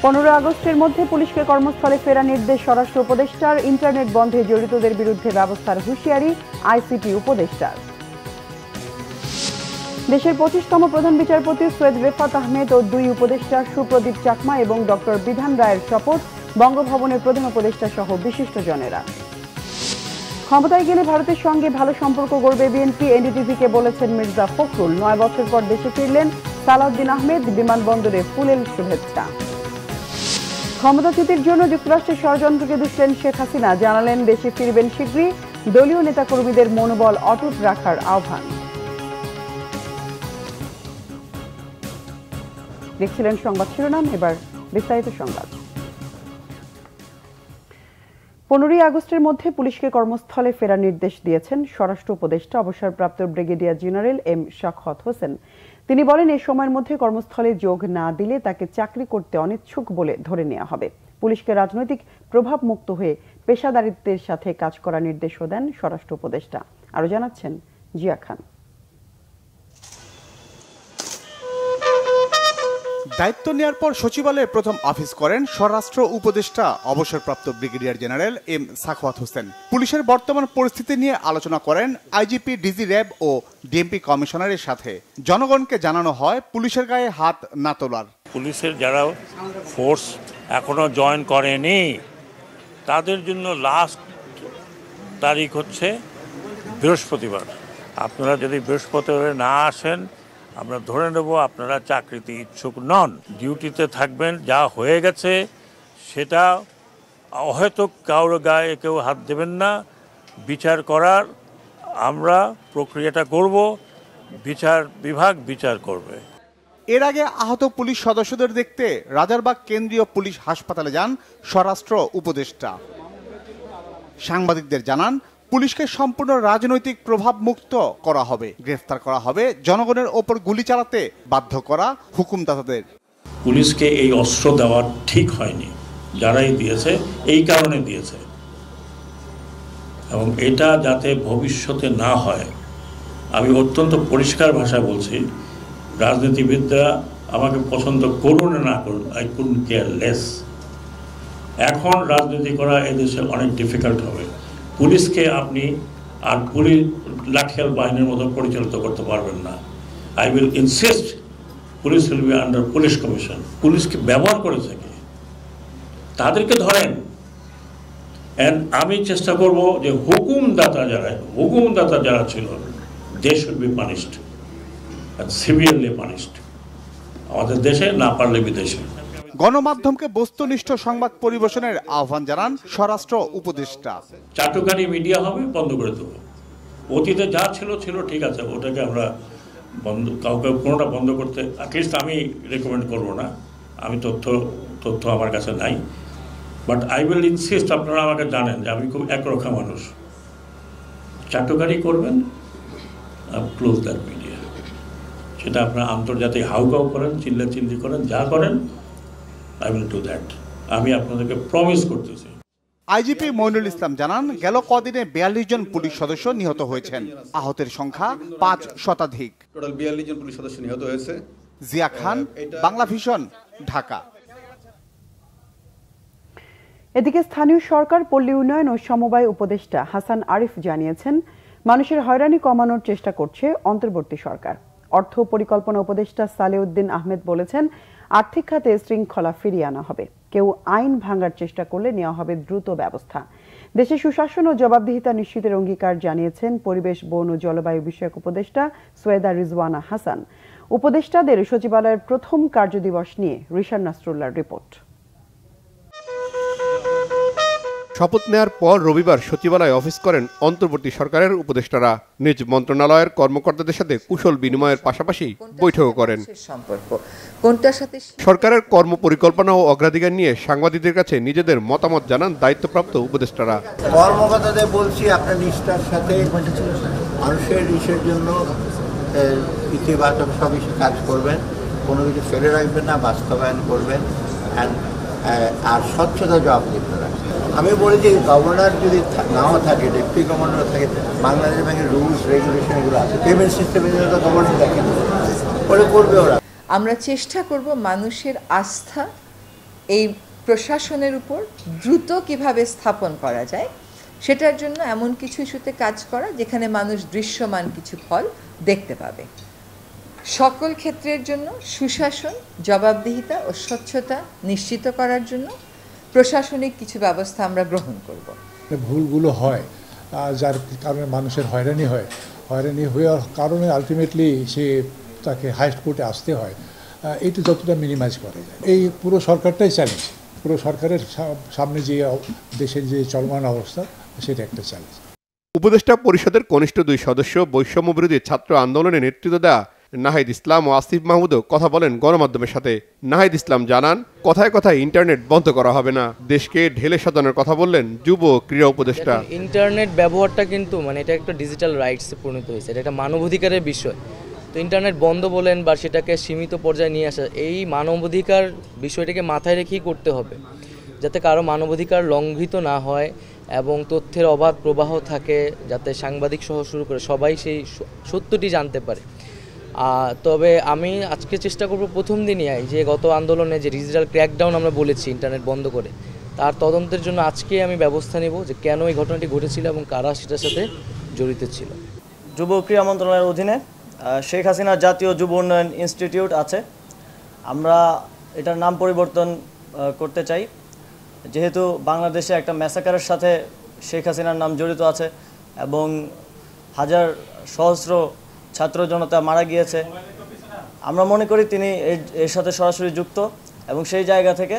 15 আগস্টের মধ্যে পুলিশকে কর্মস্থলে ফেরা নির্দেশ স্বরাষ্ট্র উপদেষ্টার। ইন্টারনেট বন্ধে জড়িতদের বিরুদ্ধে ব্যবস্থার হুঁশিয়ারি আইসিটি উপদেষ্টার। দেশের 25তম প্রধান বিচারপতি সৈয়দ রেফাত আহমেদ ও 2 উপদেষ্টা সুপ্রদীপ চাকমা এবং ডক্টর বিধান রায়ের শপথ বঙ্গভবনের প্রধান উপদেষ্টা সহ বিশিষ্টজনেরা। ক্ষমতায় গেলে ভারতের সঙ্গে ভালো সম্পর্ক গড়বে বিএনপি, এনডিটিভিকে বলেছেন মির্জা ফখরুল। 9 বছর পর দেশে ফিরলেন সালাউদ্দিন আহমেদ, বিমানবন্দরে ফুলেল শুভেচ্ছা। ক্ষমতাচ্যুতির জন্য যুক্তরাষ্ট্রের ষড়যন্ত্রকে দুষলেন শেখ হাসিনা, জানালেন দেশে ফিরবেন শীঘ্রই, দলীয় নেতাকর্মীদের মনোবল অটুট রাখার আহ্বান। দেখছিলেন সংবাদ শিরোনাম, এবার বিস্তারিত সংবাদ। 15 আগস্টের মধ্যে পুলিশকে কর্মস্থলে ফেরার নির্দেশ দিয়েছেন স্বরাষ্ট্র উপদেষ্টা অবসরপ্রাপ্ত brigadier general M Sakhawat Hossain. তিনি বলেন, এই সময়ের মধ্যে কর্মস্থলে যোগ না দিলে তাকে চাকরি করতে অনিচ্ছুক বলে ধরে নেওয়া হবে। পুলিশকে রাজনৈতিক প্রভাব মুক্ত হয়ে পেশাদারিত্বের সাথে কাজ করার নির্দেশও দেন স্বরাষ্ট্র উপদেষ্টা। আরো জানাচ্ছেন জিয়া খান। দায়িত্ব নেওয়ার পর সচিবালয়ে প্রথম অফিস করেন স্বরাষ্ট্র উপদেষ্টা অবসরপ্রাপ্ত brigadier general M Sakhawat Hossain. পুলিশের বর্তমান পরিস্থিতি নিয়ে আলোচনা করেন আইজিপি, ডিজি র্যাব ও ডিএমপি কমিশনারের সাথে। জনগণকে জানানো হয় পুলিশের গায়ে হাত না তোলার। পুলিশের যারা ফোর্স এখনো জয়েন করেনি তাদের জন্য লাস্ট তারিখ হচ্ছে বৃহস্পতিবার। আপনারা যদি বৃহস্পতিবার না আসেন আমরা ধরে নেব আপনারা চাকরিতে ইচ্ছুক নন, ডিউটিতে থাকবেন। যা হয়ে গেছে সেটা হয়তো কারোর গায়ে কেউ হাত দেবেন না। বিচার করার আমরা প্রক্রিয়াটা করব, বিচার বিভাগ বিচার করবে। এর আগে আহত পুলিশ সদস্যদের দেখতে রাজারবাগ কেন্দ্রীয় পুলিশ হাসপাতালে যান স্বরাষ্ট্র উপদেষ্টা। সাংবাদিকদের জানান, পুলিশকে সম্পূর্ণ রাজনৈতিক প্রভাব মুক্ত করা হবে, গ্রেফতার করা হবে জনগণের ওপর গুলি চালাতে বাধ্য করা হুকুমদাতাদের। পুলিশকে এই অস্ত্র দেওয়া ঠিক হয়নি, যারাই দিয়েছে এই কারণে দিয়েছে, এবং এটা যাতে ভবিষ্যতে না হয় আমি অত্যন্ত পরিষ্কার ভাষায় বলছি। রাজনীতিবিদরা আমাকে পছন্দ করুন না করুন, আই কুডন্ট কেয়ার লেস। এখন রাজনীতি করা এদেশে অনেক ডিফিকাল্ট হবে। পুলিশকে আপনি আর পুলিশ লাঠিয়াল বাহিনীর মতো পরিচালিত করতে পারবেন না। I will insist police will be under police commission. পুলিশকে ব্যবহার করেছে কি তাদেরকে ধরেন। অ্যান্ড আমি চেষ্টা করব যে হুকুমদাতা যারা ছিল they should be punished and severely punished, আমাদের দেশে না পারলে বিদেশে। গণমাধ্যমকে বস্তুনিষ্ঠ সংবাদ পরিবেশনের আহ্বান জানান স্বরাষ্ট্র উপদেষ্টা। চাটুকারি মিডিয়া হবে বন্ধ করে দেবো। অতীতে যা ছিল ঠিক আছে, ওটাকে আমরা কাউকে কোনোটা বন্ধ করতে অ্যাটলিস্ট আমি রেকমেন্ড করব না। আমি তথ্য আমার কাছে নাই, বাট আই উইল ইনসিস্ট। আপনারা আমাকে জানেন যে আমি খুব একরক্ষা মানুষ। চাটুকারি করবেন, ক্লোজ দ্যাট মিডিয়া। সেটা আপনারা আন্তর্জাতিক হাউকাউ করেন, চিল্লাচিল্লি করেন, যা করেন, I will do that. আমি আপনাদেরকে প্রমিস করতেছি। আইজিপি মইনুল ইসলাম জানান, গেল কদিনে 42 জন পুলিশ সদস্য নিহত হয়েছেন। আহতের সংখ্যা 5 শতাধিক। টোটাল 42 জন পুলিশ সদস্য নিহত হয়েছে। জিয়া খান, বাংলা ভিশন, ঢাকা। এদিকে স্থানীয় সরকার, পল্লী উন্নয়ন ও সমবায় উপদেষ্টা হাসান আরিফ জানিয়েছেন, মানুষের হয়রানি কমানোর চেষ্টা করছে অন্তর্বর্তী সরকার। অর্থ পরিকল্পনা উপদেষ্টা সালেউদ্দিন আহমেদ বলেছেন, আর্থিক খাতে শৃঙ্খলা ফিরিয়ে আনা হবে। কেউ আইন ভাঙার চেষ্টা করলে নেওয়া হবে দ্রুত ব্যবস্থা। দেশে সুশাসন ও জবাবদিহিতা নিশ্চিতের অঙ্গীকার জানিয়েছেন পরিবেশ, বন ও জলবায়ু বিষয়ক উপদেষ্টা সৈয়দা রিজওয়ানা হাসান। উপদেষ্টাদের সচিবালয়ের প্রথম কার্যদিবস নিয়ে রিশান নাসরুল্লাহর রিপোর্ট। শপথ নেয়ার পর রবিবার সচিবালয়ে অফিস করেন অন্তর্বর্তী সরকারের উপদেষ্টারা। নিজ মন্ত্রণালয়ের কর্মকর্তাদের সাথে কুশল বিনিময়ের পাশাপাশি বৈঠকও করেন। সরকারের কর্ম পরিকল্পনা ও অগ্রাধিকার নিয়ে সাংবাদিকদের কাছে নিজেদের মতামত জানান দায়িত্বপ্রাপ্ত উপদেষ্টারা। কর্মকর্তাদের বলছি, আপনার নিষ্ঠার সাথে মানুষের ইসের জন্য ইতিবাচক সবই কাজ করবেন, কোনো কিছু ফেলে রাখবেন না, বাস্তবায়ন করবেন, আর স্বচ্ছতা জবাবদিহিতা রাখবেন। আমি বলি যে গভর্নর যদি নাও থাকে, ডেপুটি গভর্নর থাকে, বাংলাদেশ ব্যাংকের রুলস রেগুলেশন এগুলো আছে, পেমেন্ট সিস্টেমের জন্য তো গভর্নর দেখেন ওরা করবে। ওরা আমরা চেষ্টা করব মানুষের আস্থা এই প্রশাসনের উপর দ্রুত কিভাবে স্থাপন করা যায় সেটার জন্য এমন কিছু ইস্যুতে কাজ করা যেখানে মানুষ দৃশ্যমান কিছু ফল দেখতে পাবে। সকল ক্ষেত্রের জন্য সুশাসন, জবাবদিহিতা ও স্বচ্ছতা নিশ্চিত করার জন্য প্রশাসনিক কিছু ব্যবস্থা আমরা গ্রহণ করব। ভুলগুলো হয় যার কারণে মানুষের হয়রানি হয়, হয়রানি হওয়ার কারণে আলটিমেটলি তাকে হাইস্ট কোর্টে আসতে হয়, এটি যতটা মিনিমাইজ করা যায়। এই পুরো সরকারটাই চ্যালেঞ্জ, পুরো সরকারের সামনে যে দেশের যে চলমান অবস্থা সেটা একটা চ্যালেঞ্জ। উপদেষ্টা পরিষদের কনিষ্ঠ 2 সদস্য বৈষম্য বিরোধী ছাত্র আন্দোলনে নেতৃত্ব দেওয়া নাহিদ ইসলাম ও আসিফ মাহমুদও কথা বলেন গণমাধ্যমের সাথে। নাহিদ ইসলাম জানান, কথায় কথায় ইন্টারনেট বন্ধ করা হবে না, দেশকে ঢেলে সাজানোর কথা বললেন যুব ক্রীড়া উপদেষ্টা। ইন্টারনেট ব্যবহারটা কিন্তু এটা একটা ডিজিটাল রাইটসে পরিণত হয়েছে, এটা একটা মানবাধিকারের বিষয়। তো ইন্টারনেট বন্ধ বলেন বা সেটাকে সীমিত পর্যায়ে নিয়ে আসা, এই মানবাধিকার বিষয়টাকে মাথায় রেখেই করতে হবে, যাতে কারো মানবাধিকার লঙ্ঘিত না হয় এবং তথ্যের অবাধ প্রবাহ থাকে, যাতে সাংবাদিক সহ শুরু করে সবাই সেই সত্যটি জানতে পারে। তবে আমি আজকে চেষ্টা করব প্রথম দিনই যে গত আন্দোলনে যে ডিজিটাল ক্র্যাকডাউন আমরা বলেছি ইন্টারনেট বন্ধ করে, তার তদন্তের জন্য আজকে আমি ব্যবস্থা নেব যে কেন এই ঘটনাটি ঘটেছিল এবং কারা সেটার সাথে জড়িত ছিল। যুব ক্রীড়া মন্ত্রণালয়ের অধীনে শেখ হাসিনা জাতীয় যুব উন্নয়ন ইনস্টিটিউট আছে, আমরা এটার নাম পরিবর্তন করতে চাই, যেহেতু বাংলাদেশে একটা ম্যাসাকারের সাথে শেখ হাসিনার নাম জড়িত আছে এবং হাজার সহস্র ছাত্র জনতা মারা গিয়েছে। আমরা মনে করি তিনি এর সাথে সরাসরি যুক্ত এবং সেই জায়গা থেকে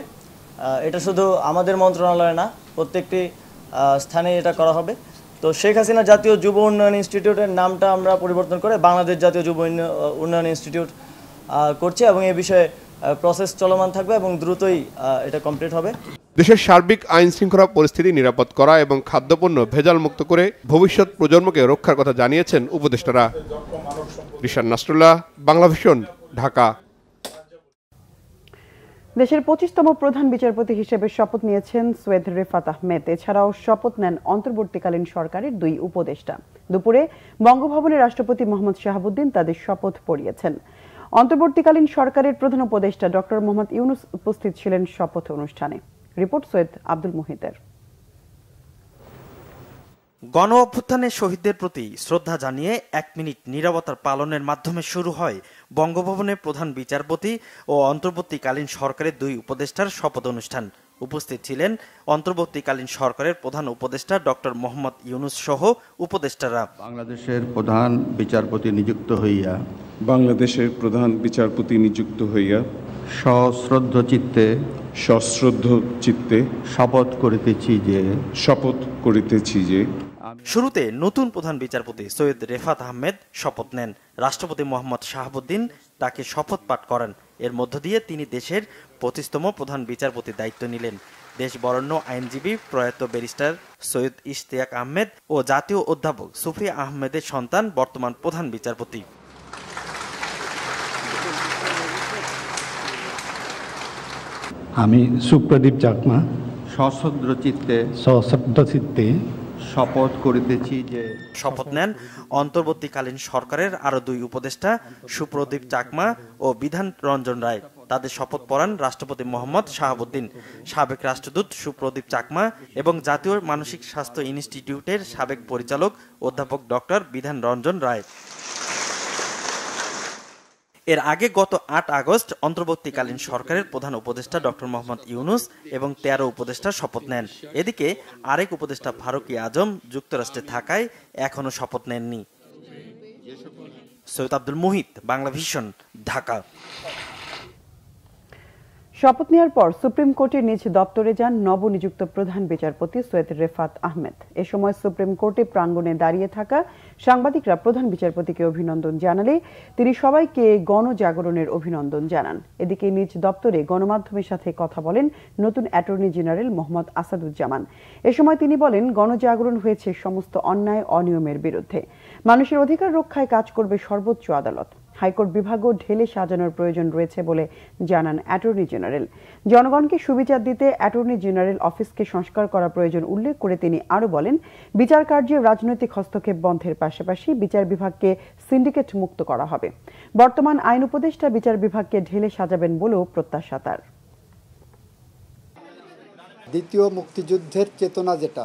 এটা শুধু আমাদের মন্ত্রণালয়ে না, প্রত্যেকটি স্থানে এটা করা হবে। তো শেখ হাসিনা জাতীয় যুব উন্নয়ন ইনস্টিটিউটের নামটা আমরা পরিবর্তন করে বাংলাদেশ জাতীয় যুব উন্নয়ন ইনস্টিটিউট করছি এবং এই বিষয়ে প্রসেস চলমান থাকবে এবং দ্রুতই এটা কমপ্লিট হবে। দেশের সার্বিক আইন শৃঙ্খলা পরিস্থিতি নিরাপদ করা এবং খাদ্যপণ্য ভেজাল মুক্ত করে ভবিষ্যৎ প্রজন্মকে রক্ষার কথা জানিয়েছেন উপদেষ্টারা। রিশান নাসরুল্লাহ, বাংলাভিশন, ঢাকা। দেশের 25তম প্রধান বিচারপতি হিসেবে শপথ নিয়েছেন সৈয়দ রেফাত আহমেদ। এছাড়াও শপথ নেন অন্তর্বর্তীকালীন সরকারের 2 উপদেষ্টা। দুপুরে বঙ্গভবনে রাষ্ট্রপতি মোহাম্মদ শাহাবুদ্দিন তাদের শপথ পড়িয়েছেন। অন্তর্বর্তীকালীন সরকারের প্রধান উপদেষ্টা ডক্টর মোহাম্মদ ইউনুস উপস্থিত ছিলেন শপথ অনুষ্ঠানে। রিপোর্ট সৈয়দ আব্দুল মুহিতের। গণ অভ্যুত্থানের শহীদদের প্রতি শ্রদ্ধা জানিয়ে 1 মিনিট নীরবতার পালনের মাধ্যমে শুরু হয় বঙ্গভবনের প্রধান বিচারপতি ও অন্তর্বর্তীকালীন সরকারের 2 উপদেষ্টার শপথ অনুষ্ঠান। উপস্থিত ছিলেন অন্তর্বর্তীকালীন সরকারের প্রধান উপদেষ্টা ডক্টর মোহাম্মদ ইউনুস সহ উপদেষ্টারা। বাংলাদেশের প্রধান বিচারপতি নিযুক্ত হইয়া সশ্রদ্ধ চিত্তে শপথ করিতেছি যে শুরুতে নতুন প্রধান বিচারপতি সৈয়দ রেফাত আহমেদ শপথ নেন। রাষ্ট্রপতি মোহাম্মদ শাহাবুদ্দিন তাকে শপথ পাঠ করেন। এর মধ্য দিয়ে তিনি দেশের 25তম প্রধান বিচারপতির দায়িত্ব নিলেন। দেশ বরেণ্য আইনজীবী প্রয়াত ব্যারিস্টার সৈয়দ ইশতিয়াক আহমেদ ও জাতীয় অধ্যাপক সুফি আহমেদের সন্তান বর্তমান প্রধান বিচারপতি। আমি সুপ্রদীপ চাকমা সশ্রদ্ধ চিত্তে শপথ করিতেছি যে শপথ নেন অন্তর্বর্তীকালীন সরকারের আরো 2 উপদেষ্টা সুপ্রদীপ চাকমা ও বিধান রঞ্জন রায়। তাদের শপথ পড়ান রাষ্ট্রপতি মোহাম্মদ শাহাবুদ্দিন, সাবেক রাষ্ট্রদূত সুপ্রদীপ চাকমা এবং জাতীয় মানসিক স্বাস্থ্য ইনস্টিটিউটের সাবেক পরিচালক অধ্যাপক ডক্টর বিধান রঞ্জন রায়। এর আগে গত 8 আগস্ট অন্তর্বর্তীকালীন সরকারের প্রধান উপদেষ্টা ডক্টর মোহাম্মদ ইউনুস এবং 13 উপদেষ্টা শপথ নেন। এদিকে আরেক উপদেষ্টা ফারুকী আজম যুক্তরাষ্ট্রে থাকায় এখনো শপথ নেননি। সৈয়দ আব্দুল মুহিত, বাংলাভিশন, ঢাকা। শপথ নেওয়ার পর সুপ্রিম কোর্টের নিজ দপ্তরে যান নবনিযুক্ত প্রধান বিচারপতি সৈয়দ রেফাত আহমেদ। এ সময় সুপ্রিম কোর্টে প্রাঙ্গণে দাঁড়িয়ে থাকা সাংবাদিকরা প্রধান বিচারপতিকে অভিনন্দন জানালে তিনি সবাইকে গণজাগরণের অভিনন্দন জানান। এদিকে নিজ দপ্তরে গণমাধ্যমের সাথে কথা বলেন নতুন অ্যাটর্নি জেনারেল মোহাম্মদ আসাদুজ্জামান। এ সময় তিনি বলেন, গণজাগরণ হয়েছে সমস্ত অন্যায় অনিয়মের বিরুদ্ধে। মানুষের অধিকার রক্ষায় কাজ করবে সর্বোচ্চ আদালত। হাইকোর্ট বিভাগও ঢেলে সাজানোর প্রয়োজন রয়েছে বলে জানান অ্যাটর্নি জেনারেল। জনগণকে সুবিচার দিতে অ্যাটর্নি জেনারেল অফিসকে সংস্কার করা প্রয়োজন উল্লেখ করে তিনি আরও বলেন, বিচার কার্যে রাজনৈতিক হস্তক্ষেপ বন্ধের পাশাপাশি বিচার বিভাগকে সিন্ডিকেট মুক্ত করা হবে। বর্তমান আইন উপদেষ্টা বিচার বিভাগকে ঢেলে সাজাবেন বলেও প্রত্যাশা তার। দ্বিতীয় মুক্তিযুদ্ধের চেতনা যেটা,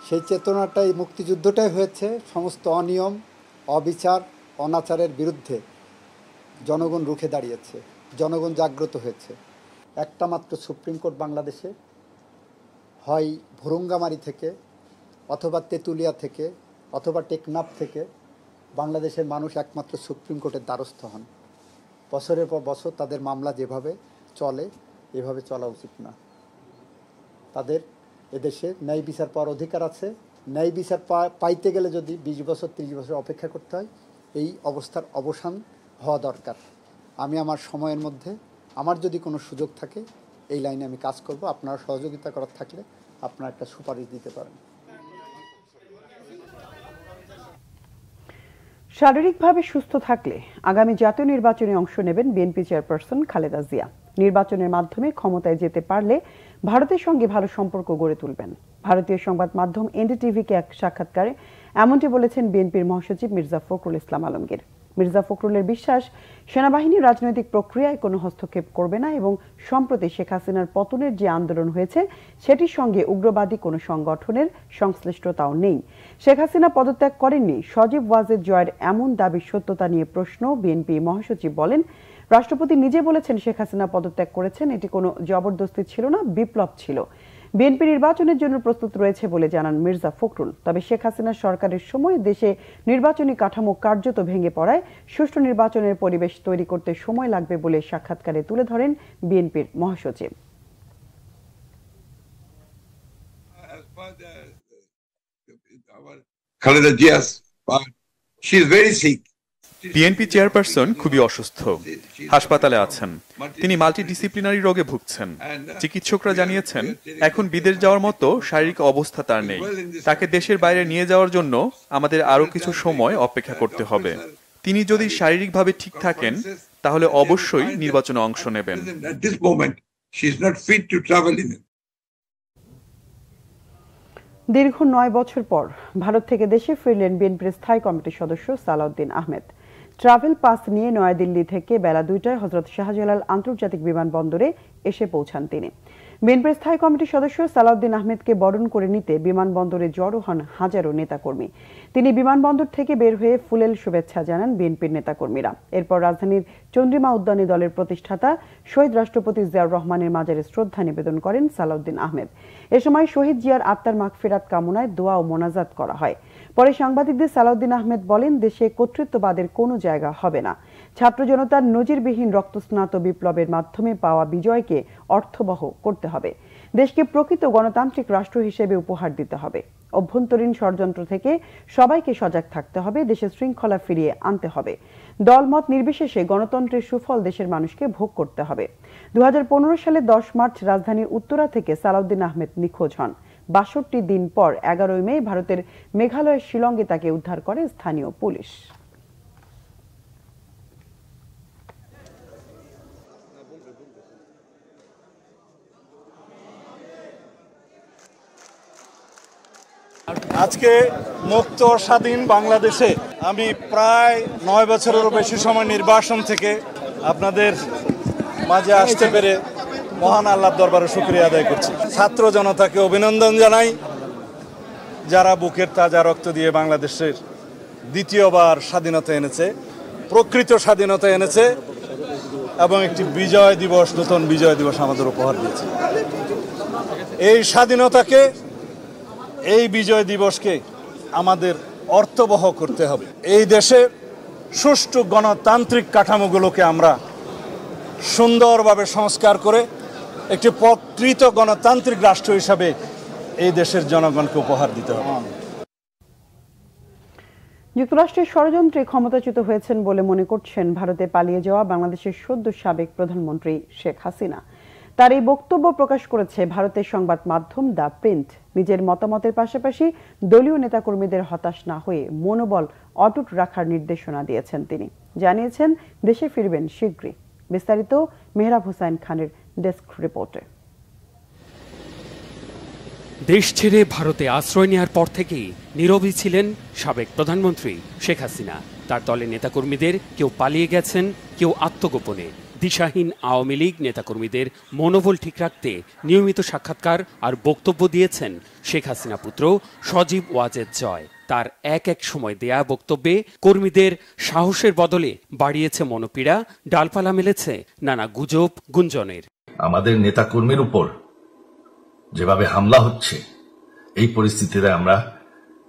সেই চেতনাটাই মুক্তিযুদ্ধটাই হয়েছে সমস্ত অনিয়ম, অবিচার, অনাচারের বিরুদ্ধে জনগণ রুখে দাঁড়িয়েছে, জনগণ জাগ্রত হয়েছে। একটা মাত্র সুপ্রিম কোর্ট বাংলাদেশে, হয় ভুরুঙ্গামারি থেকে অথবা তেঁতুলিয়া থেকে অথবা টেকনাফ থেকে বাংলাদেশের মানুষ একমাত্র সুপ্রিম কোর্টের দ্বারস্থ হন। বছরের পর বছর তাদের মামলা যেভাবে চলে, এভাবে চলা উচিত না। তাদের এদেশে ন্যায় বিচার পাওয়ার অধিকার আছে। ন্যায় বিচার পাইতে গেলে যদি 20 বছর 30 বছর অপেক্ষা করতে হয়, এই অবস্থার অবসান হওয়া দরকার। আমি আমার সময়ের মধ্যে আমার যদি কোনো সুযোগ থাকে এই লাইনে আমি কাজ করব। আপনারা সহযোগিতা করার থাকলে আপনারা একটা সুপারিশ দিতে পারেন। শারীরিকভাবে সুস্থ থাকলে আগামী জাতীয় নির্বাচনে অংশ নেবেন বিএনপি চেয়ারপারসন খালেদা জিয়া। নির্বাচনের মাধ্যমে ক্ষমতায় যেতে পারলে ভারতের সঙ্গে ভালো সম্পর্ক গড়ে তুলবেন। ভারতীয় সংবাদ মাধ্যম এনডিটিভিকে এক সাক্ষাৎকারে এমনটি বলেছেন বিএনপির মহাসচিব মির্জা ফখরুল ইসলাম আলমগীর। মির্জা ফখরুলের বিশ্বাস, সেনাবাহিনী রাজনৈতিক প্রক্রিয়ায় কোনো হস্তক্ষেপ করবে না এবং সম্প্রতি শেখ হাসিনার পতনের যে আন্দোলন হয়েছে সেটির সঙ্গে উগ্রবাদী কোনো সংগঠনের সংশ্লিষ্টতাও নেই। শেখ হাসিনা পদত্যাগ করেননি, সজীব ওয়াজেদ জয়ের এমন দাবির সত্যতা নিয়ে প্রশ্ন। বিএনপি মহাসচিব বলেন, রাষ্ট্রপতি নিজে বলেছেন শেখ হাসিনা পদত্যাগ করেছেন, এটি কোনো জবরদস্তি ছিল না, বিপ্লব ছিল। বিএনপি নির্বাচনের জন্য প্রস্তুত রয়েছে বলে জানান মির্জা ফখরুল। তবে শেখ হাসিনার সরকারের সময় দেশে নির্বাচনী কাঠামো কার্যত ভেঙে পড়ায় সুষ্ঠু নির্বাচনের পরিবেশ তৈরি করতে সময় লাগবে বলে সাক্ষাৎকারে তুলে ধরেন বিএনপির মহাসচিব। Khaleda Zia's part, she is very sick. BNP chairperson খুবই অসুস্থ, হাসপাতালে আছেন। তিনি মাল্টিডিসিপ্লিনারি রোগে ভুগছেন। চিকিৎসকরা জানিয়েছেন এখন বিদেশ যাওয়ার মতো শারীরিক অবস্থা তার নেই। তাকে দেশের বাইরে নিয়ে যাওয়ার জন্য আমাদের আরো কিছু সময় অপেক্ষা করতে হবে। তিনি যদি শারীরিকভাবে ঠিক থাকেন তাহলে অবশ্যই নির্বাচনে অংশ নেবেন। দীর্ঘ 9 বছর পর ভারত থেকে দেশে ফিরলেন বিএনপির স্থায়ী কমিটির সদস্য সালাউদ্দিন আহমেদ। ট্রাভেল পাস নিয়ে নয়াদিল্লি থেকে বেলা 2টায় হযরত শাহজালাল আন্তর্জাতিক বিমানবন্দরে এসে পৌঁছান তিনি। বিএনপির স্থায়ী কমিটির সদস্য সালাউদ্দিন আহমেদকে বরণ করে নিতে বিমানবন্দরে জড়ো হন হাজারো নেতাকর্মী। তিনি বিমানবন্দর থেকে বের হয়ে ফুলেল শুভেচ্ছা জানান বিএনপির নেতাকর্মীরা। এরপর রাজধানীর চন্দ্রিমা উদ্যানে দলের প্রতিষ্ঠাতা শহীদ রাষ্ট্রপতি জিয়াউর রহমানের মাজারে শ্রদ্ধা নিবেদন করেন সালাউদ্দিন আহমেদ। এ সময় শহীদ জিয়ার আত্মার মাগফিরাত কামনায় দোয়া ও মোনাজাত করা হয়। পরে সাংবাদিকদের সালাউদ্দিন আহমেদ বলেন, দেশে কর্তৃত্ববাদের কোনো জায়গা হবে না। ছাত্র জনতার নজিরবিহীন রক্তস্নাত বিপ্লবের মাধ্যমে পাওয়া বিজয়কে অর্থবহ করতে হবে। দেশকে প্রকৃত গণতান্ত্রিক রাষ্ট্র হিসেবে উপহার দিতে হবে। অভ্যন্তরীণ ষড়যন্ত্র থেকে সবাইকে সজাগ থাকতে হবে। দেশের শৃঙ্খলা ফিরিয়ে আনতে হবে। দলমত নির্বিশেষে গণতন্ত্রের সুফল দেশের মানুষকে ভোগ করতে হবে। 2015 সালে 10 মার্চ রাজধানীর উত্তরা থেকে সালাউদ্দিন আহমেদ নিখোঁজ হন। 62 দিন পর 11 মে ভারতের মেঘালয়ের শিলংয়ে তাকে উদ্ধার করে স্থানীয় পুলিশ। আজকে মুক্ত স্বাধীন বাংলাদেশে আমি প্রায় 9 বছরেরও বেশি সময় নির্বাসন থেকে আপনাদের মাঝে আসতে পেরে মহান আল্লাহর দরবারে শুকরিয়া আদায় করছি। ছাত্র জনতাকে অভিনন্দন জানাই, যারা বুকের তাজা রক্ত দিয়ে বাংলাদেশের দ্বিতীয়বার স্বাধীনতা এনেছে, প্রকৃত স্বাধীনতা এনেছে এবং একটি বিজয় দিবস, নতুন বিজয় দিবস আমাদের উপহার দিয়েছে। এই স্বাধীনতাকে, এই বিজয় দিবসকে আমাদের অর্থবহ করতে হবে। এই দেশে সুষ্ঠু গণতান্ত্রিক কাঠামোগুলোকে আমরা সুন্দরভাবে সংস্কার করে একটি প্রকৃত গণতান্ত্রিক রাষ্ট্র হিসাবে এই দেশের জনগণকে উপহার দিতে হবে। যুক্তরাষ্ট্রের ষড়যন্ত্রে ক্ষমতাচ্যুত হয়েছেন বলে মনে করছেন ভারতে পালিয়ে যাওয়া বাংলাদেশের সদ্য সাবেক প্রধানমন্ত্রী শেখ হাসিনা। তার এই বক্তব্য প্রকাশ করেছে ভারতের সংবাদ মাধ্যম দ্য প্রিন্ট। নিজের মতামতের পাশাপাশি দলীয় নেতাকর্মীদের হতাশ না হয়ে মনোবল অটুট রাখার নির্দেশনা দিয়েছেন তিনি। জানিয়েছেন দেশে ফিরবেন শীঘ্রই। বিস্তারিত মেহরাব হোসাইন খানের ডেস্ক রিপোর্টে। দেশ ছেড়ে ভারতে আশ্রয় নেওয়ার পর থেকেই নীরবই ছিলেন সাবেক প্রধানমন্ত্রী শেখ হাসিনা। তার দলের নেতাকর্মীদের কেউ পালিয়ে গেছেন, কেউ আত্মগোপনে দিশাহীন আওয়ামী লীগ নেতাকর্মীদের মনোবল ঠিক রাখতে নিয়মিত সাক্ষাৎকার আর বক্তব্য দিয়েছেন শেখ হাসিনা পুত্র সজীব ওয়াজেদ জয়। তার এক সময় দেয়া বক্তব্যে কর্মীদের সাহসের বদলে বাড়িয়েছে মনোপীড়া, ডালপালা মেলেছে নানা গুজব গুঞ্জনের। আমাদের নেতাকর্মীর উপর যেভাবে হামলা হচ্ছে, এই পরিস্থিতিতে আমরা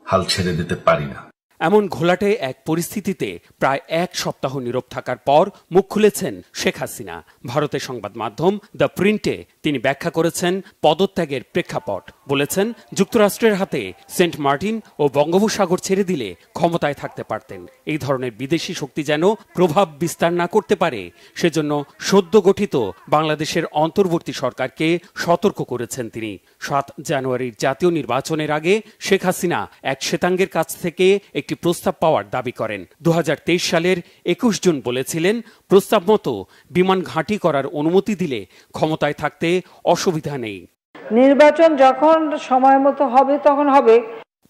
হাল ছেড়ে দিতে পারি না। এমন ঘোলাটে এক পরিস্থিতিতে প্রায় এক সপ্তাহ নীরব থাকার পর মুখ খুলেছেন শেখ হাসিনা। ভারতের সংবাদ মাধ্যম দ্য প্রিন্টে তিনি ব্যাখ্যা করেছেন পদত্যাগের প্রেক্ষাপট। বলেছেন, যুক্তরাষ্ট্রের হাতে সেন্ট মার্টিন ও বঙ্গোপসাগর ছেড়ে দিলে ক্ষমতায় থাকতে পারতেন। এই ধরনের বিদেশি শক্তি যেন প্রভাব বিস্তার না করতে পারে, সেজন্য সদ্য গঠিত বাংলাদেশের অন্তর্বর্তী সরকারকে সতর্ক করেছেন তিনি। 7 জানুয়ারির জাতীয় নির্বাচনের আগে শেখ হাসিনা এক শ্বেতাঙ্গের কাছ থেকে একটি প্রস্তাব পাওয়ার দাবি করেন। 2023 সালের 21 জুন বলেছিলেন, প্রস্তাব মতো বিমান ঘাঁটি করার অনুমতি দিলে ক্ষমতায় থাকতে অসুবিধা নেই। নির্বাচন যখন সময় মতো হবে তখন হবে।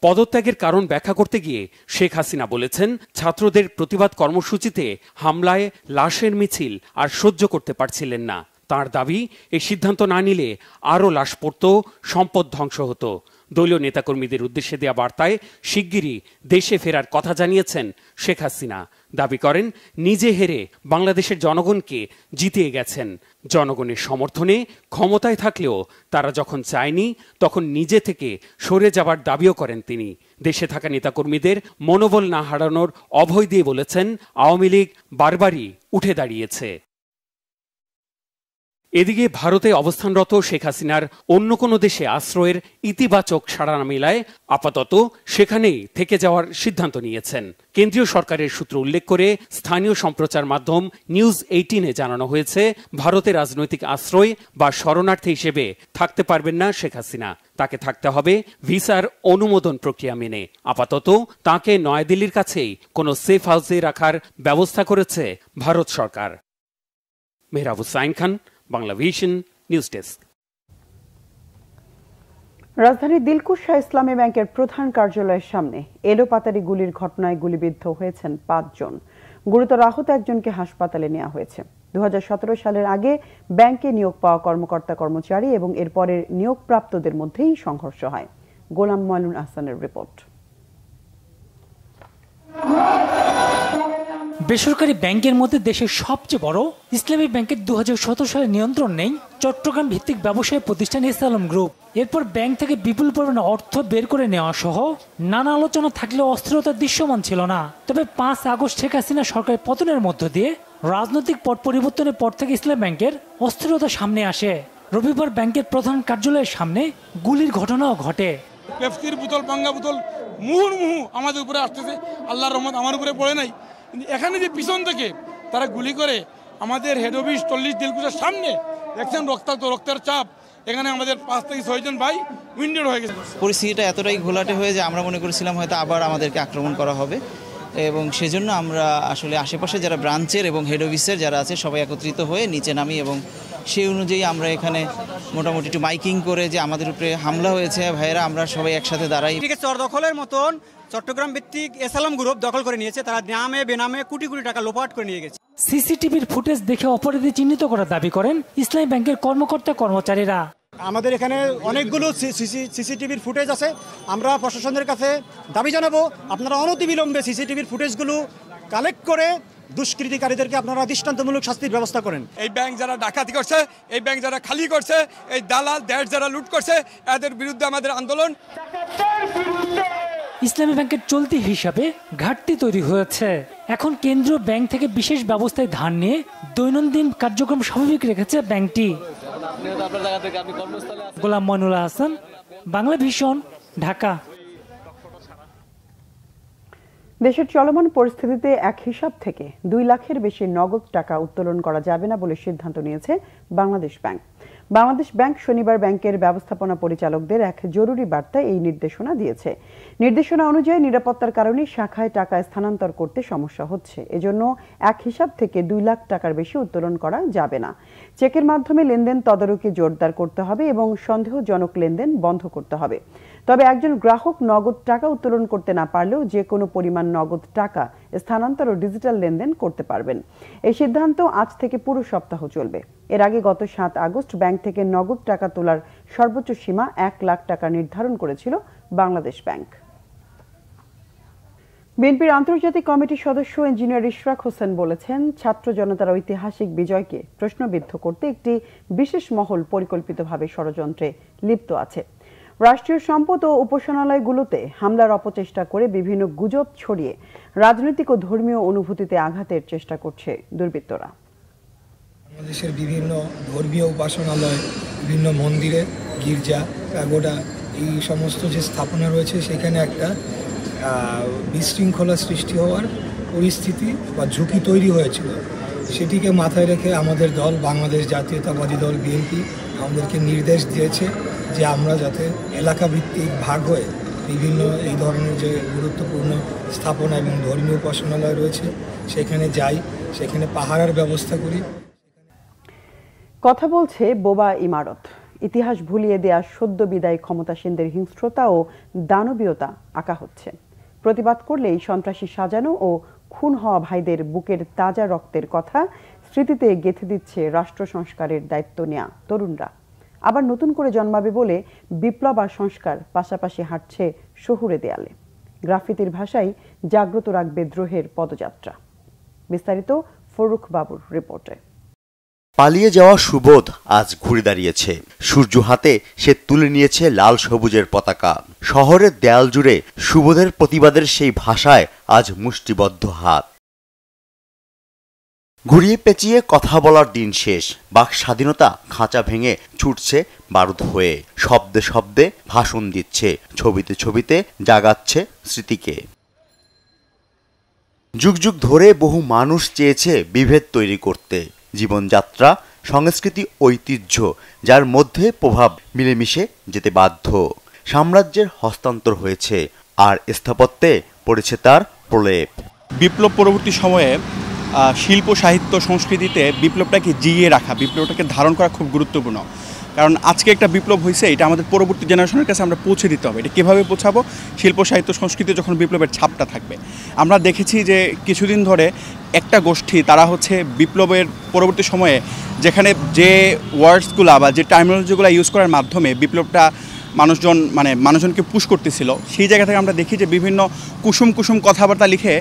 পদত্যাগের কারণ ব্যাখ্যা করতে গিয়ে শেখ হাসিনা বলেছেন, ছাত্রদের প্রতিবাদ কর্মসূচিতে হামলায় লাশের মিছিল আর সহ্য করতে পারছিলেন না। তার দাবি, এই সিদ্ধান্ত না নিলে আরও লাশ পড়ত, সম্পদ ধ্বংস হতো। দলীয় নেতাকর্মীদের উদ্দেশ্যে দেয়া বার্তায় শিগগিরই দেশে ফেরার কথা জানিয়েছেন শেখ হাসিনা। দাবি করেন, নিজে হেরে বাংলাদেশের জনগণকে জিতিয়ে গেছেন। জনগণের সমর্থনে ক্ষমতায় থাকলেও তারা যখন চায়নি, তখন নিজে থেকে সরে যাবার দাবিও করেন তিনি। দেশে থাকা নেতাকর্মীদের মনোবল না হারানোর অভয় দিয়ে বলেছেন, আওয়ামী লীগ বারবারই উঠে দাঁড়িয়েছে। এদিকে ভারতে অবস্থানরত শেখ হাসিনার অন্য কোনো দেশে আশ্রয়ের ইতিবাচক সাড়া না মেলায় আপাতত সেখানেই থেকে যাওয়ার সিদ্ধান্ত নিয়েছেন। কেন্দ্রীয় সরকারের সূত্র উল্লেখ করে স্থানীয় সম্প্রচার মাধ্যম নিউজ 18-এ জানানো হয়েছে, ভারতে রাজনৈতিক আশ্রয় বা শরণার্থী হিসেবে থাকতে পারবেন না শেখ হাসিনা। তাকে থাকতে হবে ভিসার অনুমোদন প্রক্রিয়া মেনে। আপাতত তাকে নয়াদিল্লির কাছেই কোনো সেফ হাউসে রাখার ব্যবস্থা করেছে ভারত সরকার। Mehrab Hussain Khan, Bangla vision news desk. রাজধানীর দিলকুশ শাহ ইসলামী ব্যাংকের প্রধান কার্যালয়ের সামনে এলোপাতাড়ি গুলির ঘটনায় গুলিবিদ্ধ হয়েছেন 5 জন। গুরুতর আহত একজনকে হাসপাতালে নেওয়া হয়েছে। 2017 সালের আগে ব্যাংকে নিয়োগ পাওয়া কর্মকর্তা কর্মচারী এবং এরপরের নিয়োগপ্রাপ্তদের মধ্যেই সংঘর্ষ হয়। গোলাম ময়নুল আহসানের রিপোর্ট। বেসরকারি ব্যাংকের মধ্যে দেশের সবচেয়ে বড় ইসলামী ব্যাংকের 2017 সালে নিয়ন্ত্রণ নেই চট্টগ্রাম ভিত্তিক ব্যবসায়ী প্রতিষ্ঠান এসআলম গ্রুপ। এরপর ব্যাংক থেকে বিপুল পরিমাণে অর্থ বের করে নেওয়া সহ নানা আলোচনা থাকলেও অস্থিরতা দৃশ্যমান ছিল না। তবে 5 আগস্ট শেখ হাসিনা সরকারের পতনের মধ্য দিয়ে রাজনৈতিক পট পরিবর্তনের পর থেকে ইসলামী ব্যাংকের অস্থিরতা সামনে আসে। রবিবার ব্যাংকের প্রধান কার্যালয়ের সামনে গুলির ঘটনাও ঘটে। পেপসির বোতল, পাঙ্গা বোতল মুহুর্মুহু আমাদের উপরে আসতেছে। আল্লাহর রহমত আমার উপরে পড়ে নাই, কিন্তু এখানে যে পিছন থেকে তারা গুলি করে আমাদের হেড অফিস 40 দিলকুশের সামনে দেখছেন, রক্তাক্ত, রক্তের চাপ। এখানে আমাদের 5 থেকে 6 জন ভাই উইন্ডেড হয়ে গেছে। পরিস্থিতিটা এতটাই ঘোলাটে হয়ে যে আমরা মনে করেছিলাম হয়তো আবার আমাদেরকে আক্রমণ করা হবে, এবং সেজন্য আমরা আসলে আশেপাশে যারা ব্রাঞ্চের এবং হেড অফিসের যারা আছে সবাই একত্রিত হয়ে নিচে নামি, এবং সেই অনুযায়ী আমরা এখানে মোটামুটি একটু মাইকিং করে যে আমাদের উপরে হামলা হয়েছে ভাইয়েরা, আমরা সবাই একসাথে দাঁড়াই। চর দখলের মতন চট্টগ্রাম ভিত্তিক এসআলম গ্রুপ দখল করে নিয়েছে। তারা নামে বেনামে কোটি কোটি টাকা লোপাট করে নিয়ে গেছে। সিসিটিভির ফুটেজ দেখে অপরাধী চিহ্নিত করার দাবি করেন ইসলামী ব্যাংকের কর্মকর্তা কর্মচারীরা। আমাদের এখানে অনেকগুলো সিসিটিভির ফুটেজ আছে। আমরা প্রশাসনের কাছে দাবি জানাবো, আপনারা অনতিবিলম্বে সিসিটিভির ফুটেজগুলো কালেক্ট করে দুষ্কৃতিকারীদেরকে আপনারা দৃষ্টান্তমূলক শাস্তির ব্যবস্থা করেন। এই ব্যাংক যারা ডাকাতি করছে, এই ব্যাংক যারা খালি করছে, এই দালাল দেশ যারা লুট করছে, এদের বিরুদ্ধে আমাদের আন্দোলন। ইসলামী ব্যাংকের চলতি হিসাবে ঘাটতি তৈরি হয়েছে। এখন কেন্দ্রীয় ব্যাংক থেকে বিশেষ ব্যবস্থায় ধার নিয়ে দৈনন্দিন কার্যক্রম স্বাভাবিক রেখেছে ব্যাংকটি। গোলাম ময়নুল হাসান, বাংলা ভিশন, ঢাকা। দেশের চলমান পরিস্থিতিতে এক হিসাব থেকে 2 লাখের বেশি নগদ টাকা উত্তোলন করা যাবে না বলে সিদ্ধান্ত নিয়েছে বাংলাদেশ ব্যাংক। বাংলাদেশ ব্যাংক শনিবার ব্যাংকের ব্যবস্থাপনা পরিচালকদের এক জরুরি বার্তায় এই নির্দেশনা দিয়েছে। নির্দেশনা অনুযায়ী নিরাপত্তার কারণে শাখায় টাকা স্থানান্তর করতে সমস্যা হচ্ছে। এজন্য এক হিসাব থেকে 2 লাখ টাকার বেশি উত্তোলন করা যাবে না। চেকের মাধ্যমে লেনদেন তদারকি জোরদার করতে হবে এবং সন্দেহজনক লেনদেন বন্ধ করতে হবে। তবে একজন গ্রাহক নগদ টাকা উত্তোলন করতে না পারলেও যে কোনো পরিমাণ নগদ টাকা স্থানান্তর ও ডিজিটাল লেনদেন করতে পারবেন। এই সিদ্ধান্ত আজ থেকে পুরো সপ্তাহ চলবে। এর আগে গত 7 আগস্ট ব্যাংক থেকে নগদ টাকা তোলার সর্বোচ্চ সীমা 1 লাখ টাকা নির্ধারণ করেছিল বাংলাদেশ ব্যাংক। বিএনপির আন্তর্জাতিক কমিটির সদস্য ইঞ্জিনিয়ার ইশরাক হোসেন বলেছেন, ছাত্র জনতার ঐতিহাসিক বিজয়কে প্রশ্নবিদ্ধ করতে একটি বিশেষ মহল পরিকল্পিতভাবে ষড়যন্ত্রে লিপ্ত আছে। রাষ্ট্রীয় সম্পদ ও উপাসনালয়গুলোতে হামলার অপচেষ্টা করে বিভিন্ন গুজব ছড়িয়ে রাজনৈতিক ও ধর্মীয় অনুভূতিতে আঘাতের চেষ্টা করছে দুর্বৃত্তরা। বাংলাদেশের বিভিন্ন ধর্মীয় উপাসনালয়, বিভিন্ন মন্দিরে, গির্জা, প্যাগোডা, এই সমস্ত যে স্থাপনা রয়েছে সেখানে একটা বিশৃঙ্খলা সৃষ্টি হওয়ার পরিস্থিতি বা ঝুঁকি তৈরি হয়েছিল। সেটিকে মাথায় রেখে আমাদের দল বাংলাদেশ জাতীয়তাবাদী দল বিএনপি আমাদেরকে নির্দেশ দিয়েছে যে আমরা যাতে এলাকা ভিত্তিক ভাগ হয়ে বিভিন্ন এই ধরনের যে গুরুত্বপূর্ণ স্থাপনা এবং ধর্মীয় উপাসনালয় রয়েছে সেখানে যাই, সেখানে পাহারার ব্যবস্থা করি। কথা বলছে বোবা ইমারত। ইতিহাস ভুলিয়ে দেয়া সদ্য বিদায়ী ক্ষমতাসীনদের হিংস্রতা ও দানবীয়তা আঁকা হচ্ছে। প্রতিবাদ করলেই সন্ত্রাসী সাজানো ও খুন হওয়া ভাইদের বুকের তাজা রক্তের কথা স্মৃতিতে গেঁথে দিচ্ছে রাষ্ট্র সংস্কারের দায়িত্ব নেয়া তরুণরা। আবার নতুন করে জন্মাবে বলে বিপ্লব আর সংস্কার পাশাপাশি হাঁটছে শহুরে দেয়ালে। গ্রাফিতির ভাষায় জাগ্রত রাখবে দ্রোহের পদযাত্রা। বিস্তারিত ফরুক বাবুর রিপোর্টে। পালিয়ে যাওয়া সুবোধ আজ ঘুরে দাঁড়িয়েছে। সূর্য হাতে সে তুলে নিয়েছে লাল সবুজের পতাকা। শহরের দেয়াল জুড়ে সুবোধের প্রতিবাদের সেই ভাষায় আজ মুষ্টিবদ্ধ হাত। ঘুরিয়ে পেঁচিয়ে কথা বলার দিন শেষ। বাক স্বাধীনতা খাঁচা ভেঙে ছুটছে বারুদ হয়ে। শব্দে শব্দে ভাষণ দিচ্ছে, ছবিতে ছবিতে জাগাচ্ছে স্মৃতিকে। যুগ যুগ ধরে বহু মানুষ চেয়েছে বিভেদ তৈরি করতে। জীবনযাত্রা, সংস্কৃতি, ঐতিহ্য যার মধ্যে প্রভাব মিলেমিশে যেতে বাধ্য। সাম্রাজ্যের হস্তান্তর হয়েছে আর স্থাপত্যে পড়েছে তার প্রলেপ। বিপ্লব পরবর্তী সময়ে শিল্প, সাহিত্য, সংস্কৃতিতে বিপ্লবটাকে জিইয়ে রাখা, বিপ্লবটাকে ধারণ করা খুব গুরুত্বপূর্ণ। কারণ আজকে একটা বিপ্লব হয়েছে, এটা আমাদের পরবর্তী জেনারেশনের কাছে আমরা পৌঁছে দিতে হবে। এটা কীভাবে পৌঁছাবো? শিল্প, সাহিত্য, সংস্কৃতি যখন বিপ্লবের ছাপটা থাকবে। আমরা দেখেছি যে কিছুদিন ধরে একটা গোষ্ঠী, তারা হচ্ছে বিপ্লবের পরবর্তী সময়ে যেখানে যে ওয়ার্ডসগুলো বা যে টার্মিনোলজিগুলো ইউজ করার মাধ্যমে বিপ্লবটা মানুষজনকে পুশ করতেছিল, সেই জায়গা থেকে আমরা দেখি যে বিভিন্ন কুসুম কুসুম কথাবার্তা লিখে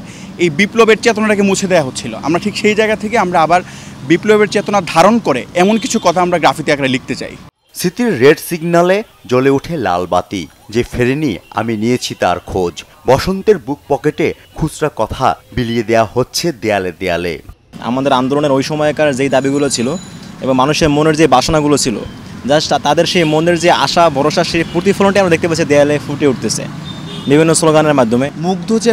এই বিপ্লবের চেতনাটাকে মুছে দেওয়া হচ্ছিল। আমরা ঠিক সেই জায়গা থেকে আমরা আবার বিপ্লবের চেতনা ধারণ করে এমন কিছু কথা আমরা গ্রাফিতি আকারে লিখতে চাই। স্মৃতির রেড সিগন্যালে জ্বলে ওঠে লাল বাতি। যে ফেরেনি আমি নিয়েছি তার খোঁজ। বসন্তের বুক পকেটে খুচরা কথা বিলিয়ে দেয়া হচ্ছে দেয়ালে দেয়ালে। আমাদের আন্দোলনের ওই সময়কার যেই দাবিগুলো ছিল এবং মানুষের মনের যে বাসনাগুলো ছিল, জাস্ট তাদের সেই মনের যে আশা ভরসা, সেই প্রতিফলনটি আমরা দেখতে পাচ্ছি দেয়ালে ফুটে উঠতেছে বিভিন্ন স্লোগানের মাধ্যমে। মুগ্ধ যে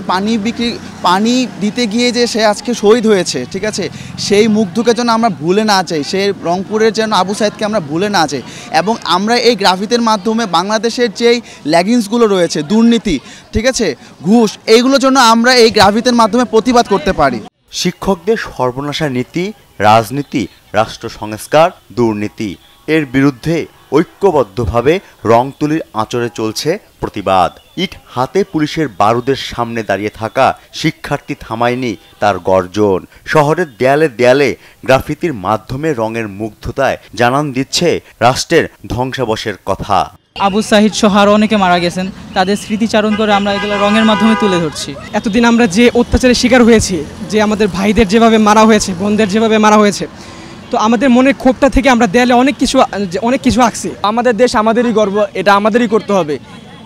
পানি দিতে গিয়ে যে সে আজকে শহীদ হয়েছে, ঠিক আছে, সেই মুগ্ধকে যেন আমরা ভুলে না যাই, সেই রংপুরের যেন আবু সাইদকে আমরা ভুলে না যাই। এবং আমরা এই গ্রাফিতির মাধ্যমে বাংলাদেশের যেই ল্যাগিংসগুলো রয়েছে, দুর্নীতি, ঠিক আছে, ঘুষ, এইগুলোর জন্য আমরা এই গ্রাফিতির মাধ্যমে প্রতিবাদ করতে পারি। শিক্ষকদের সর্বনাশা নীতি, রাজনীতি, রাষ্ট্র সংস্কার, দুর্নীতি, এর বিরুদ্ধে ঐক্যবদ্ধভাবে রং তুলির আঁচড়ে চলছে প্রতিবাদ। ইট হাতে পুলিশের বারুদের সামনে দাঁড়িয়ে থাকা শিক্ষার্থী থামায়নি তার গর্জন। শহরের দেয়ালে দেয়ালে গ্রাফিতির মাধ্যমে রঙের মুগ্ধতায় জানান দিচ্ছে রাষ্ট্রের ধ্বংসাবশের কথা। আবু সাহিদ সহ আরও অনেকে মারা গেছেন, তাদের স্মৃতিচারণ করে আমরা এগুলো রঙের মাধ্যমে তুলে ধরছি। এতদিন আমরা যে অত্যাচারের শিকার হয়েছি, যে আমাদের ভাইদের যেভাবে মারা হয়েছে, বোনদের যেভাবে মারা হয়েছে, তো আমাদের মনের ক্ষোভটা থেকে আমরা দেয়ালে অনেক কিছু আঁকছি। আমাদের দেশ আমাদেরই গর্ব, এটা আমাদেরই করতে হবে।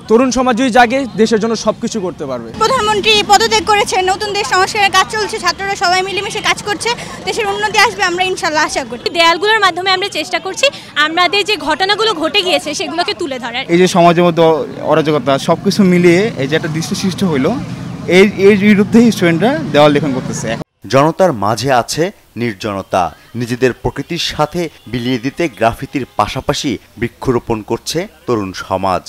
তরুণ সমাজ যদি জাগে, দেশের জন্য সবকিছু করতে পারবে। প্রধানমন্ত্রী পদত্যাগ করেছেন, নতুন দেশ সংস্কারের কাজ চলছে, ছাত্ররা সবাই মিলেমিশে কাজ করছে, দেশের উন্নতি আসবে আমরা ইনশাল্লাহ আশা করি। দেয়ালগুলোর মাধ্যমে আমরা চেষ্টা করছি আমাদের যে ঘটনাগুলো ঘটে গিয়েছে সেগুলোকে তুলে ধরার। এই যে সমাজের মধ্যে অরাজকতা সবকিছু মিলিয়ে এই যে একটা দৃশ্য সৃষ্টি হইলো, এই বিরুদ্ধে স্টুডেন্টরা দেওয়াল লেখন করতেছে। জনতার মাঝে আছে নির্জনতা। নিজেদের প্রকৃতির সাথে বিলিয়ে দিতে গ্রাফিতির পাশাপাশি বৃক্ষরোপণ করছে তরুণ সমাজ।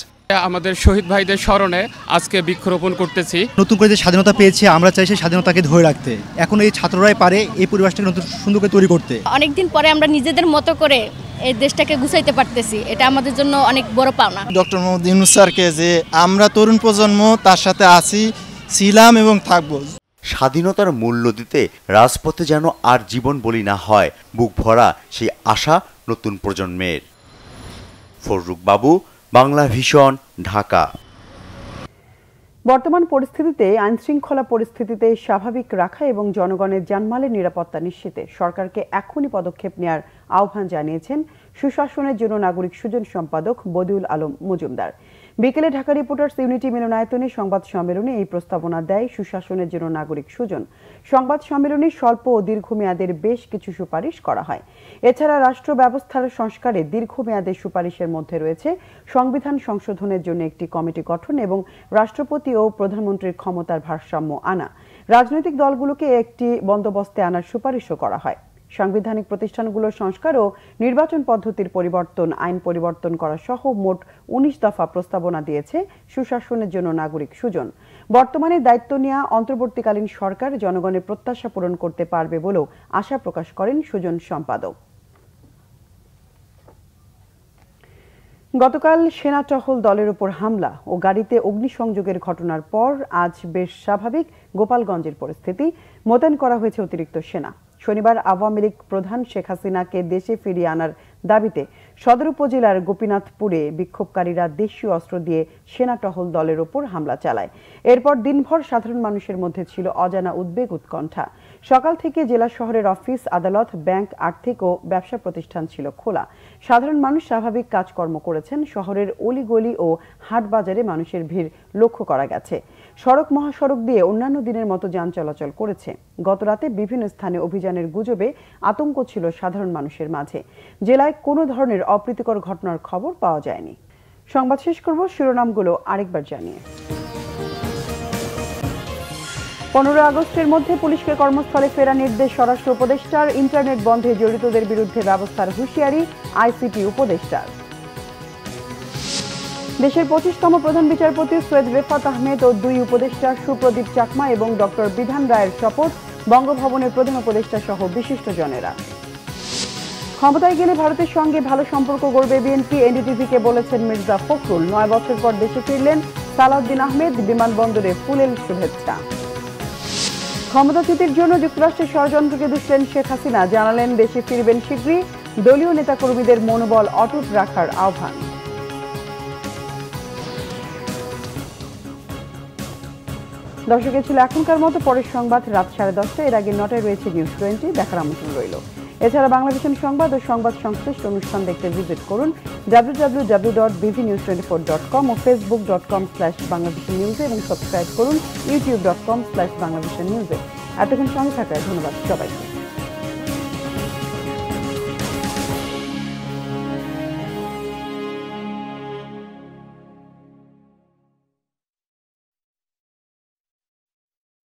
আমাদের শহীদ ভাইদের স্মরণে আজকে বৃক্ষরোপণ করতেছি। নতুন করে যে স্বাধীনতা পেয়েছে আমরা চাই সেই স্বাধীনতাকে ধরে রাখতে। এখন এই ছাত্ররাই পারে এই পরিবেশটাকে নতুন সুন্দর করে তৈরি করতে। অনেকদিন পরে আমরা নিজেদের মতো করে এই দেশটাকে গুছাইতে পারতেছি, এটা আমাদের জন্য অনেক বড় পাওনা। ডক্টর মোহাম্মদ ইউনূস স্যারকে যে আমরা তরুণ প্রজন্ম তার সাথে আছি, ছিলাম এবং থাকবো। স্বাধীনতার মূল্য দিতে রাজপথে যেন আর জীবন বলি না হয়, বুক ভরা সেই আশা নতুন প্রজন্মের। ফররুক বাবু, বাংলা ভিশন, ঢাকা। বর্তমান পরিস্থিতিতে আইনশৃঙ্খলা পরিস্থিতিতে স্বাভাবিক রাখা এবং জনগণের জানমালের নিরাপত্তা নিশ্চিতে সরকারকে এখনই পদক্ষেপ নেওয়ার আহ্বান জানিয়েছেন সুশাসনের জন্য নাগরিক সুজন সম্পাদক বদিউল আলম মজুমদার। বিকেলে ঢাকা রিপোর্টার্স ইউনিটি মিলনায়তনে সংবাদ সম্মেলনে এই প্রস্তাবনা দেয় সুশাসনের জন্য নাগরিক সুজন। সংবাদ সম্মেলনে স্বল্প ও দীর্ঘমেয়াদের বেশ কিছু সুপারিশ করা হয়। এছাড়া রাষ্ট্র ব্যবস্থার সংস্কারে দীর্ঘমেয়াদের সুপারিশের মধ্যে রয়েছে সংবিধান সংশোধনের জন্য একটি কমিটি গঠন এবং রাষ্ট্রপতি ও প্রধানমন্ত্রীর ক্ষমতার ভারসাম্য আনা। রাজনৈতিক দলগুলোকে একটি বন্দোবস্তে আনার সুপারিশও করা হয়। সাংবিধানিক প্রতিষ্ঠানগুলোর সংস্কার ও নির্বাচন পদ্ধতির পরিবর্তন, আইন পরিবর্তন করা সহ মোট ১৯ দফা প্রস্তাবনা দিয়েছে সুশাসনের জন্য নাগরিক সুজন। বর্তমানে দায়িত্ব নেওয়া অন্তর্বর্তীকালীন সরকার জনগণের প্রত্যাশা পূরণ করতে পারবে বলেও আশা প্রকাশ করেন সুজন সম্পাদক। গতকাল সেনা টহল দলের উপর হামলা ও গাড়িতে অগ্নিসংযোগের ঘটনার পর আজ বেশ স্বাভাবিক গোপালগঞ্জের পরিস্থিতি। মোতায়েন করা হয়েছে অতিরিক্ত সেনা। শনিবার আওয়ামী লীগ প্রধান শেখ হাসিনাকে দেশে ফিরিয়ে আনার দাবিতে সদর উপজেলার গোপীনাথপুরে বিক্ষোভকারীরা দেশীয় অস্ত্র দিয়ে সেনা টহল দলের ওপর হামলা চালায়। এরপর দিনভর সাধারণ মানুষের মধ্যে ছিল অজানা উদ্বেগ, উৎকণ্ঠা। সকাল থেকে জেলা শহরের অফিস, আদালত, ব্যাংক, আর্থিক ও ব্যবসা প্রতিষ্ঠান ছিল খোলা। সাধারণ মানুষ স্বাভাবিক কাজকর্ম করেছেন। শহরের অলিগলি ও হাট বাজারে মানুষের ভিড় লক্ষ্য করা গেছে। সড়ক, মহাসড়ক দিয়ে অন্যান্য দিনের মতো যান চলাচল করেছে। গতরাতে বিভিন্ন স্থানে অভিযানের গুজবে আতঙ্ক ছিল সাধারণ মানুষের মাঝে। জেলায় কোনো ধরনের অপ্রীতিকর ঘটনার খবর পাওয়া যায়নি। সংবাদ শেষ করব শিরোনামগুলো আরেকবার জানিয়ে। 15 আগস্টের মধ্যে পুলিশকে কর্মস্থলে ফেরা নির্দেশ স্বরাষ্ট্র উপদেষ্টার। ইন্টারনেট বন্ধে জড়িতদের বিরুদ্ধে ব্যবস্থার হুঁশিয়ারি আইসিটি উপদেষ্টার। দেশের 25তম প্রধান বিচারপতি সৈয়দ রেফাত আহমেদ ও 2 উপদেষ্টা সুপ্রদীপ চাকমা এবং ডক্টর বিধান রায়ের শপথ বঙ্গভবনের প্রধান উপদেষ্টা সহ বিশিষ্টজনেরা। ক্ষমতায় গেলে ভারতের সঙ্গে ভালো সম্পর্ক গড়বে বিএনপি, এনডিটিভিকে বলেছেন মির্জা ফখরুল। 9 বছর পর দেশে ফিরলেন সালাউদ্দিন আহমেদ, বিমানবন্দরে ফুলেল শুভেচ্ছা। ক্ষমতাচ্যুতির জন্য যুক্তরাষ্ট্রের ষড়যন্ত্রকে দুষলেন শেখ হাসিনা, জানালেন দেশে ফিরবেন শীঘ্রই। দলীয় নেতাকর্মীদের মনোবল অটুট রাখার আহ্বান। দর্শক, ছিল এখনকার মতো। পরের সংবাদ রাত 10:30। এর আগে 9টায় রয়েছে নিউজ 20। দেখার আমন্ত্রণ রইল। এছাড়া বাংলা ভিশন সংবাদ ও সংবাদ সংশ্লিষ্ট অনুষ্ঠান দেখতে ভিজিট করুন www.bvnews24.com ও facebook.com/banglavishnnews এবং সাবস্ক্রাইব করুন youtube.com/banglavishnnews। এতক্ষণ সঙ্গে থাকায় ধন্যবাদ সবাইকে।